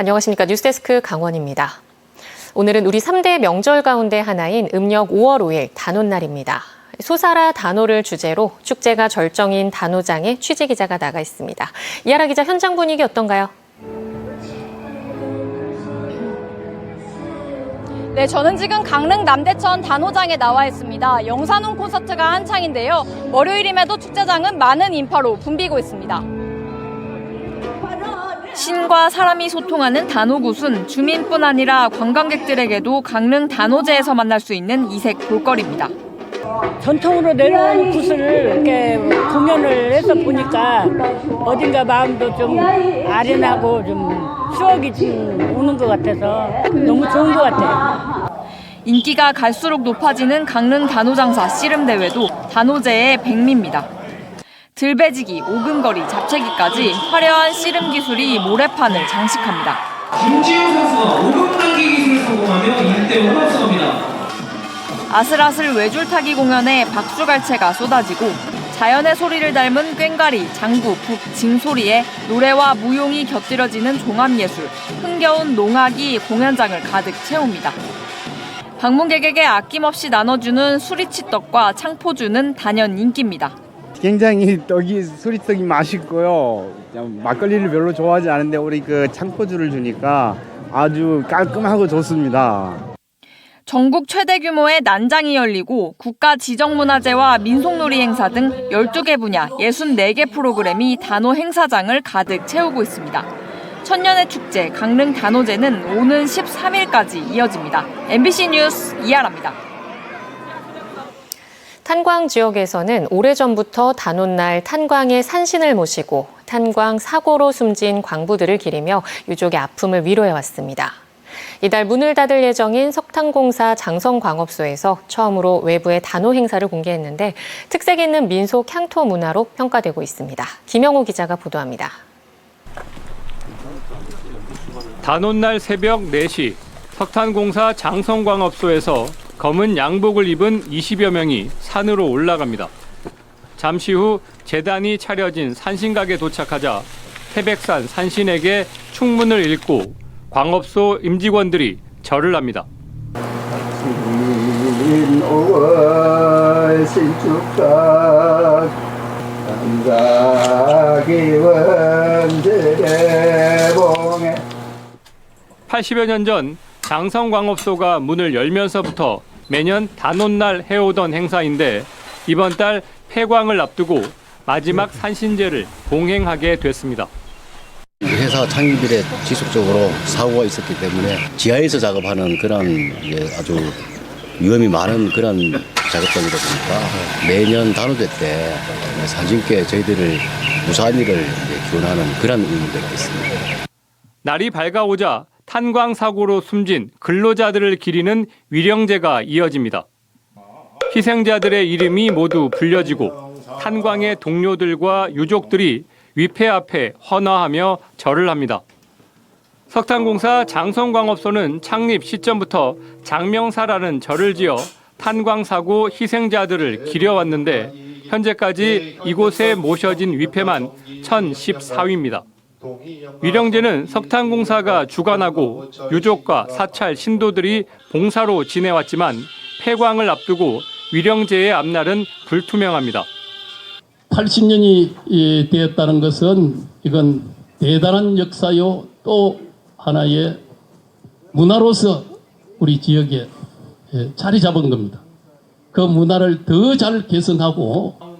안녕하십니까. 뉴스데스크 강원입니다. 오늘은 우리 3대 명절 가운데 하나인 음력 5월 5일 단오날입니다. 소사라 단오를 주제로 축제가 절정인 단오장에 취재기자가 나가 있습니다. 이하라 기자, 현장 분위기 어떤가요? 네, 저는 지금 강릉 남대천 단오장에 나와 있습니다. 영산훈 콘서트가 한창인데요. 월요일임에도 축제장은 많은 인파로 붐비고 있습니다. 신과 사람이 소통하는 단오굿은 주민뿐 아니라 관광객들에게도 강릉 단오제에서 만날 수 있는 이색 볼거리입니다. 전통으로 내려온 굿을 이렇게 공연을 해서 보니까 어딘가 마음도 좀 아련하고 좀 추억이 좀 오는 것 같아서 너무 좋은 것 같아요. 인기가 갈수록 높아지는 강릉 단오장사 씨름대회도 단오제의 백미입니다. 들배지기, 오금거리, 잡채기까지 화려한 씨름 기술이 모래판을 장식합니다. 김지우 선수가 오금 당기 기술을 성공하며 1대5로 앞서갑니다. 아슬아슬 외줄타기 공연에 박수갈채가 쏟아지고 자연의 소리를 닮은 꽹과리, 장구, 북, 징소리에 노래와 무용이 곁들여지는 종합예술, 흥겨운 농악이 공연장을 가득 채웁니다. 방문객에게 아낌없이 나눠주는 수리치떡과 창포주는 단연 인기입니다. 굉장히 수리떡이 맛있고요. 막걸리를 별로 좋아하지 않은데 우리 그 창포주를 주니까 아주 깔끔하고 좋습니다. 전국 최대 규모의 난장이 열리고 국가 지정문화재와 민속놀이 행사 등 12개 분야 64개 프로그램이 단오 행사장을 가득 채우고 있습니다. 천년의 축제 강릉 단오제는 오는 13일까지 이어집니다. MBC 뉴스 이하라입니다. 탄광 지역에서는 오래전부터 단오날 탄광의 산신을 모시고 탄광 사고로 숨진 광부들을 기리며 유족의 아픔을 위로해왔습니다. 이달 문을 닫을 예정인 석탄공사 장성광업소에서 처음으로 외부의 단오 행사를 공개했는데 특색 있는 민속 향토 문화로 평가되고 있습니다. 김영호 기자가 보도합니다. 단오날 새벽 4시 석탄공사 장성광업소에서 검은 양복을 입은 20여 명이 산으로 올라갑니다. 잠시 후 제단이 차려진 산신각에 도착하자 태백산 산신에게 충문을 읽고 광업소 임직원들이 절을 합니다. 신축사 80여 년 전 장성광업소가 문을 열면서부터 매년 단오날 해오던 행사인데 이번 달 폐광을 앞두고 마지막 산신제를 봉행하게 됐습니다. 회사 창립 이래 지속적으로 사고가 있었기 때문에 지하에서 작업하는 그런 아주 위험이 많은 그런 작업장이다 보니까 매년 단오제 때 산신께 저희들을 무사한 일을 기원하는 그런 의미가 있겠습니다. 날이 밝아오자 탄광 사고로 숨진 근로자들을 기리는 위령제가 이어집니다. 희생자들의 이름이 모두 불려지고 탄광의 동료들과 유족들이 위패 앞에 헌화하며 절을 합니다. 석탄공사 장성광업소는 창립 시점부터 장명사라는 절을 지어 탄광 사고 희생자들을 기려왔는데 현재까지 이곳에 모셔진 위패만 1014위입니다. 위령제는 석탄공사가 주관하고 유족과 사찰 신도들이 봉사로 지내왔지만 폐광을 앞두고 위령제의 앞날은 불투명합니다. 80년이 되었다는 것은 이건 대단한 역사요 또 하나의 문화로서 우리 지역에 자리 잡은 겁니다. 그 문화를 더 잘 개선하고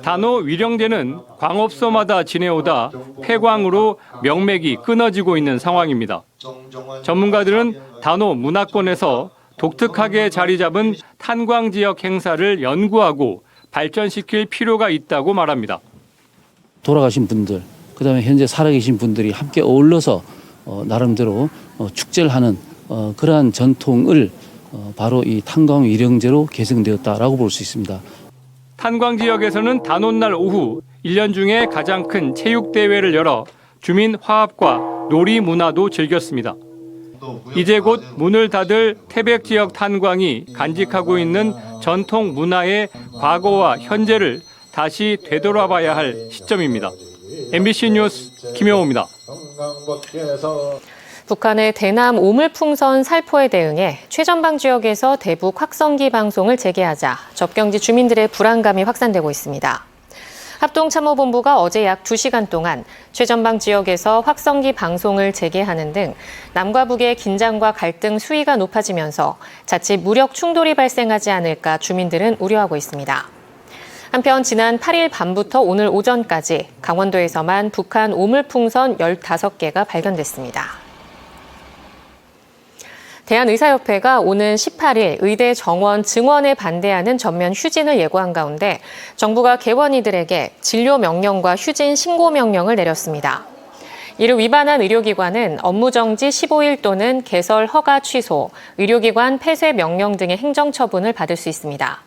단오 위령제는 광업소마다 지내오다 폐광으로 명맥이 끊어지고 있는 상황입니다. 전문가들은 단오 문화권에서 독특하게 자리 잡은 탄광 지역 행사를 연구하고 발전시킬 필요가 있다고 말합니다. 돌아가신 분들, 그다음에 현재 살아계신 분들이 함께 어울러서 나름대로 축제를 하는 그러한 전통을 바로 이 탄광 위령제로 계승되었다라고 볼 수 있습니다. 탄광 지역에서는 단오날 오후 1년 중에 가장 큰 체육대회를 열어 주민 화합과 놀이 문화도 즐겼습니다. 이제 곧 문을 닫을 태백 지역 탄광이 간직하고 있는 전통 문화의 과거와 현재를 다시 되돌아봐야 할 시점입니다. MBC 뉴스 김영호입니다. 북한의 대남 오물풍선 살포에 대응해 최전방 지역에서 대북 확성기 방송을 재개하자 접경지 주민들의 불안감이 확산되고 있습니다. 합동참모본부가 어제 약 2시간 동안 최전방 지역에서 확성기 방송을 재개하는 등 남과 북의 긴장과 갈등 수위가 높아지면서 자칫 무력 충돌이 발생하지 않을까 주민들은 우려하고 있습니다. 한편 지난 8일 밤부터 오늘 오전까지 강원도에서만 북한 오물풍선 15개가 발견됐습니다. 대한의사협회가 오는 18일 의대 정원 증원에 반대하는 전면 휴진을 예고한 가운데 정부가 개원이들에게 진료 명령과 휴진 신고 명령을 내렸습니다. 이를 위반한 의료기관은 업무정지 15일 또는 개설 허가 취소, 의료기관 폐쇄 명령 등의 행정처분을 받을 수 있습니다.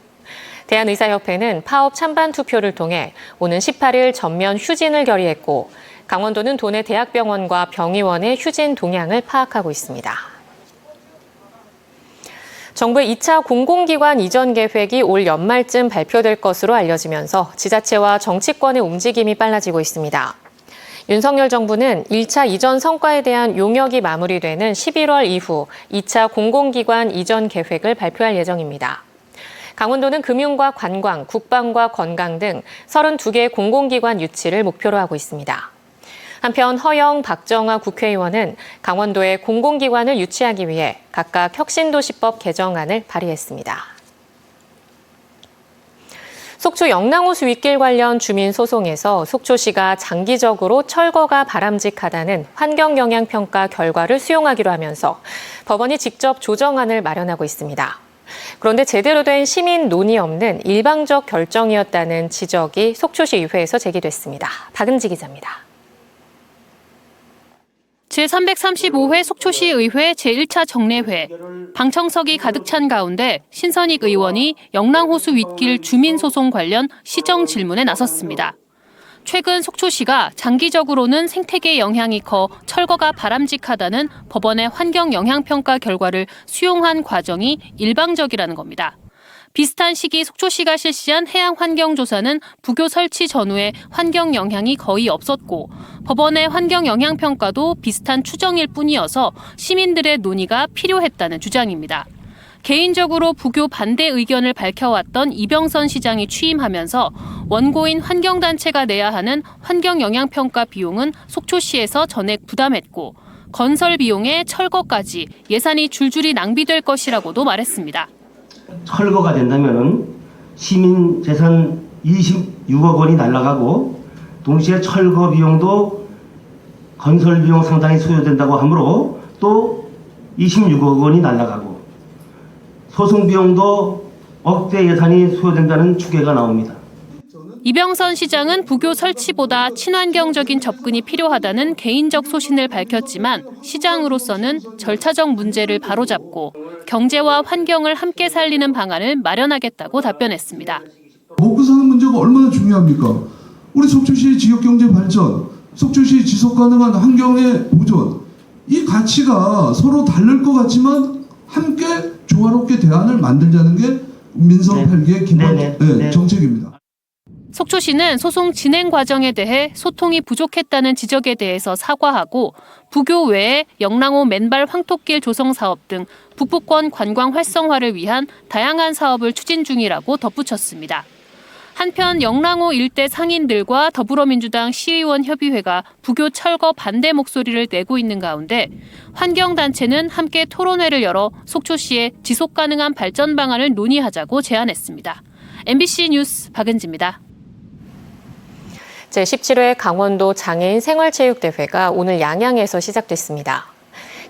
대한의사협회는 파업 찬반 투표를 통해 오는 18일 전면 휴진을 결의했고 강원도는 도내 대학병원과 병의원의 휴진 동향을 파악하고 있습니다. 정부의 2차 공공기관 이전 계획이 올 연말쯤 발표될 것으로 알려지면서 지자체와 정치권의 움직임이 빨라지고 있습니다. 윤석열 정부는 1차 이전 성과에 대한 용역이 마무리되는 11월 이후 2차 공공기관 이전 계획을 발표할 예정입니다. 강원도는 금융과 관광, 국방과 건강 등 32개 공공기관 유치를 목표로 하고 있습니다. 한편 허영, 박정아 국회의원은 강원도에 공공기관을 유치하기 위해 각각 혁신도시법 개정안을 발의했습니다. 속초 영랑호수 윗길 관련 주민 소송에서 속초시가 장기적으로 철거가 바람직하다는 환경영향평가 결과를 수용하기로 하면서 법원이 직접 조정안을 마련하고 있습니다. 그런데 제대로 된 시민 논의 없는 일방적 결정이었다는 지적이 속초시 의회에서 제기됐습니다. 박은지 기자입니다. 제335회 속초시 의회 제1차 정례회. 방청석이 가득 찬 가운데 신선익 의원이 영랑호수 윗길 주민소송 관련 시정 질문에 나섰습니다. 최근 속초시가 장기적으로는 생태계에 영향이 커 철거가 바람직하다는 법원의 환경영향평가 결과를 수용한 과정이 일방적이라는 겁니다. 비슷한 시기 속초시가 실시한 해양환경조사는 부교 설치 전후에 환경 영향이 거의 없었고 법원의 환경영향평가도 비슷한 추정일 뿐이어서 시민들의 논의가 필요했다는 주장입니다. 개인적으로 부교 반대 의견을 밝혀왔던 이병선 시장이 취임하면서 원고인 환경단체가 내야 하는 환경영향평가 비용은 속초시에서 전액 부담했고 건설 비용에 철거까지 예산이 줄줄이 낭비될 것이라고도 말했습니다. 철거가 된다면 시민 재산 26억 원이 날아가고 동시에 철거 비용도 건설 비용 상당히 소요된다고 하므로 또 26억 원이 날아가고 소송 비용도 억대 예산이 소요된다는 추계가 나옵니다. 이병선 시장은 부교 설치보다 친환경적인 접근이 필요하다는 개인적 소신을 밝혔지만 시장으로서는 절차적 문제를 바로잡고 경제와 환경을 함께 살리는 방안을 마련하겠다고 답변했습니다. 먹고 사는 문제가 얼마나 중요합니까? 우리 속초시의 지역경제 발전, 속초시의 지속가능한 환경의 보존, 이 가치가 서로 다를 것 같지만 함께 조화롭게 대안을 만들자는 게 민선 8기의 기본 정책입니다. 속초시는 소송 진행 과정에 대해 소통이 부족했다는 지적에 대해서 사과하고 부교 외에 영랑호 맨발 황토길 조성 사업 등 북부권 관광 활성화를 위한 다양한 사업을 추진 중이라고 덧붙였습니다. 한편 영랑호 일대 상인들과 더불어민주당 시의원 협의회가 부교 철거 반대 목소리를 내고 있는 가운데 환경단체는 함께 토론회를 열어 속초시의 지속가능한 발전 방안을 논의하자고 제안했습니다. MBC 뉴스 박은지입니다. 제17회 강원도 장애인 생활체육대회가 오늘 양양에서 시작됐습니다.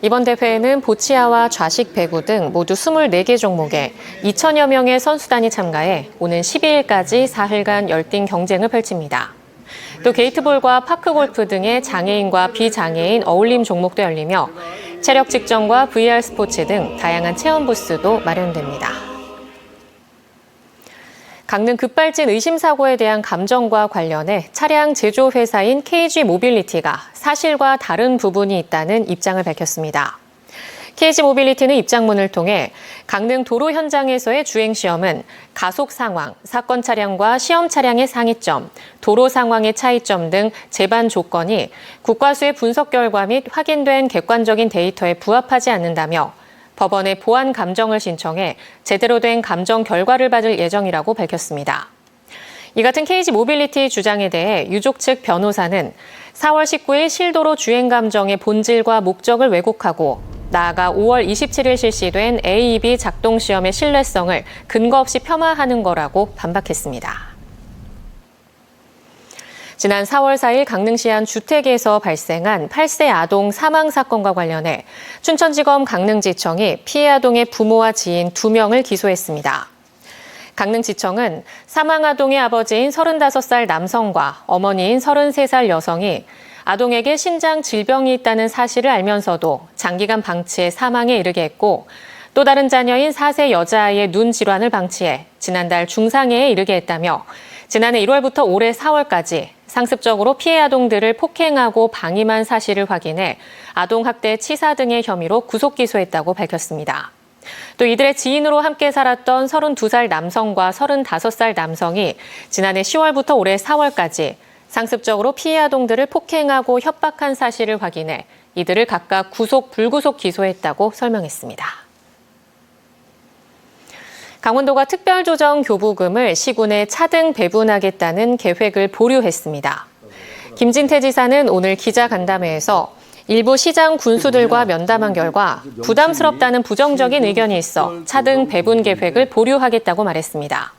이번 대회에는 보치아와 좌식 배구 등 모두 24개 종목에 2천여 명의 선수단이 참가해 오는 12일까지 사흘간 열띤 경쟁을 펼칩니다. 또 게이트볼과 파크골프 등의 장애인과 비장애인 어울림 종목도 열리며 체력 측정과 VR 스포츠 등 다양한 체험 부스도 마련됩니다. 강릉 급발진 의심사고에 대한 감정과 관련해 차량 제조 회사인 KG 모빌리티가 사실과 다른 부분이 있다는 입장을 밝혔습니다. KG 모빌리티는 입장문을 통해 강릉 도로 현장에서의 주행 시험은 가속 상황, 사건 차량과 시험 차량의 상이점, 도로 상황의 차이점 등 제반 조건이 국과수의 분석 결과 및 확인된 객관적인 데이터에 부합하지 않는다며 법원에 보완 감정을 신청해 제대로 된 감정 결과를 받을 예정이라고 밝혔습니다. 이 같은 KG 모빌리티 주장에 대해 유족 측 변호사는 4월 19일 실도로 주행 감정의 본질과 목적을 왜곡하고 나아가 5월 27일 실시된 AEB 작동 시험의 신뢰성을 근거 없이 폄하하는 거라고 반박했습니다. 지난 4월 4일 강릉시 한 주택에서 발생한 8세 아동 사망 사건과 관련해 춘천지검 강릉지청이 피해 아동의 부모와 지인 2명을 기소했습니다. 강릉지청은 사망 아동의 아버지인 35살 남성과 어머니인 33살 여성이 아동에게 신장 질병이 있다는 사실을 알면서도 장기간 방치해 사망에 이르게 했고 또 다른 자녀인 4세 여자아이의 눈 질환을 방치해 지난달 중상해에 이르게 했다며 지난해 1월부터 올해 4월까지 상습적으로 피해 아동들을 폭행하고 방임한 사실을 확인해 아동학대 치사 등의 혐의로 구속 기소했다고 밝혔습니다. 또 이들의 지인으로 함께 살았던 32살 남성과 35살 남성이 지난해 10월부터 올해 4월까지 상습적으로 피해 아동들을 폭행하고 협박한 사실을 확인해 이들을 각각 구속, 불구속 기소했다고 설명했습니다. 강원도가 특별조정 교부금을 시군에 차등 배분하겠다는 계획을 보류했습니다. 김진태 지사는 오늘 기자간담회에서 일부 시장 군수들과 면담한 결과 부담스럽다는 부정적인 의견이 있어 차등 배분 계획을 보류하겠다고 말했습니다.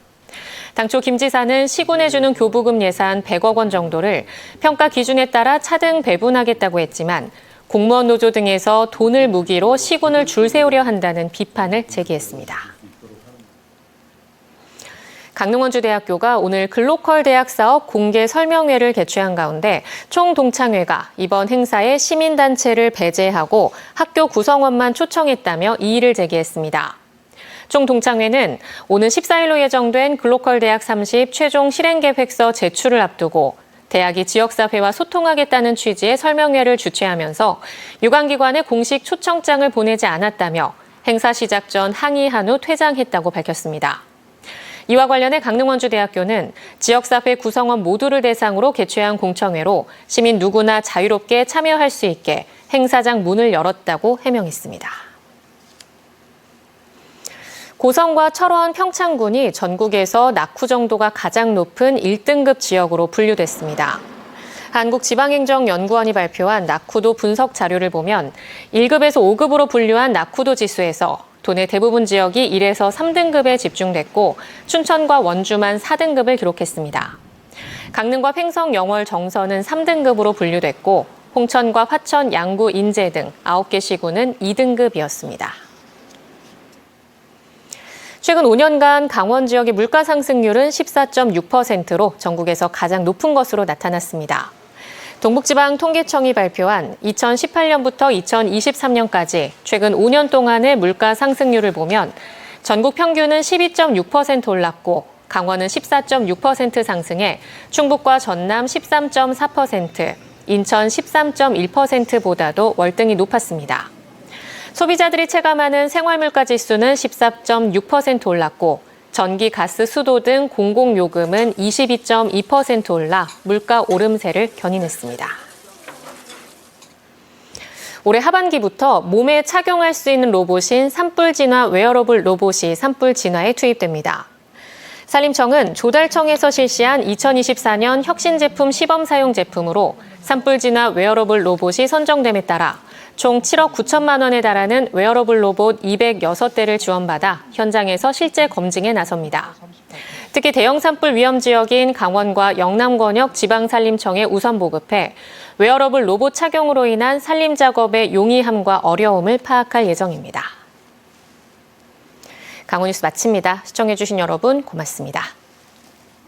당초 김 지사는 시군에 주는 교부금 예산 100억 원 정도를 평가 기준에 따라 차등 배분하겠다고 했지만 공무원 노조 등에서 돈을 무기로 시군을 줄 세우려 한다는 비판을 제기했습니다. 강릉원주대학교가 오늘 글로컬 대학 사업 공개 설명회를 개최한 가운데 총동창회가 이번 행사에 시민단체를 배제하고 학교 구성원만 초청했다며 이의를 제기했습니다. 총동창회는 오는 14일로 예정된 글로컬 대학 30 최종 실행계획서 제출을 앞두고 대학이 지역사회와 소통하겠다는 취지의 설명회를 주최하면서 유관기관에 공식 초청장을 보내지 않았다며 행사 시작 전 항의한 후 퇴장했다고 밝혔습니다. 이와 관련해 강릉원주대학교는 지역사회 구성원 모두를 대상으로 개최한 공청회로 시민 누구나 자유롭게 참여할 수 있게 행사장 문을 열었다고 해명했습니다. 고성과 철원, 평창군이 전국에서 낙후 정도가 가장 높은 1등급 지역으로 분류됐습니다. 한국지방행정연구원이 발표한 낙후도 분석 자료를 보면 1급에서 5급으로 분류한 낙후도 지수에서 도내 대부분 지역이 1에서 3등급에 집중됐고 춘천과 원주만 4등급을 기록했습니다. 강릉과 횡성, 영월, 정선은 3등급으로 분류됐고 홍천과 화천, 양구, 인제 등 9개 시군은 2등급이었습니다. 최근 5년간 강원 지역의 물가 상승률은 14.6%로 전국에서 가장 높은 것으로 나타났습니다. 동북지방통계청이 발표한 2018년부터 2023년까지 최근 5년 동안의 물가 상승률을 보면 전국 평균은 12.6% 올랐고 강원은 14.6% 상승해 충북과 전남 13.4%, 인천 13.1%보다도 월등히 높았습니다. 소비자들이 체감하는 생활물가 지수는 14.6% 올랐고 전기, 가스, 수도 등 공공요금은 22.2% 올라 물가 오름세를 견인했습니다. 올해 하반기부터 몸에 착용할 수 있는 로봇인 산불 진화 웨어러블 로봇이 산불 진화에 투입됩니다. 산림청은 조달청에서 실시한 2024년 혁신 제품 시범 사용 제품으로 산불 진화 웨어러블 로봇이 선정됨에 따라 총 7억 9천만 원에 달하는 웨어러블 로봇 206대를 지원받아 현장에서 실제 검증에 나섭니다. 특히 대형 산불 위험 지역인 강원과 영남권역 지방산림청에 우선 보급해 웨어러블 로봇 착용으로 인한 산림 작업의 용이함과 어려움을 파악할 예정입니다. 강원뉴스 마칩니다. 시청해주신 여러분 고맙습니다.